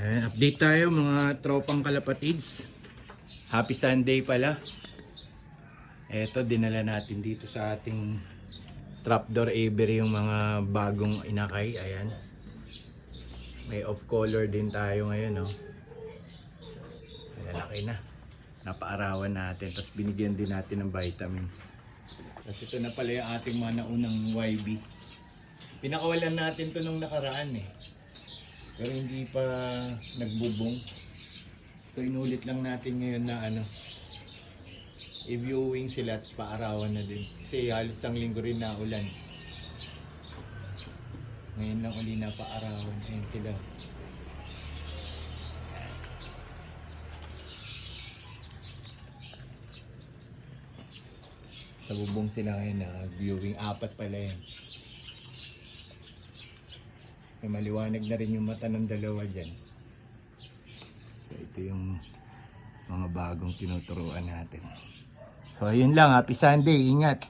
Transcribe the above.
Ayan, update tayo mga tropang kalapatids. Happy Sunday pala. Eto, dinala natin dito sa ating trapdoor aviary yung mga bagong inakay. Ayan. May off color din tayo ngayon, no? Lalaki na. Napaarawan natin. Tapos binigyan din natin ng vitamins. Tapos ito na pala yung ating mga naunang YB. Pinakawalan natin to nung nakaraan eh. Pero hindi pa nagbubong. So inulit lang natin ngayon na i-viewing sila at paarawan na din. Kasi halos ang linggo rin na ulan. Ngayon lang uli na paarawan. Ayun sila. Sa bubong sila ngayon na viewing. 4 pala yan. May maliwanag na rin yung mata ng dalawa dyan. So ito yung mga bagong tinuturuan natin. So ayun lang, happy Sunday, ingat.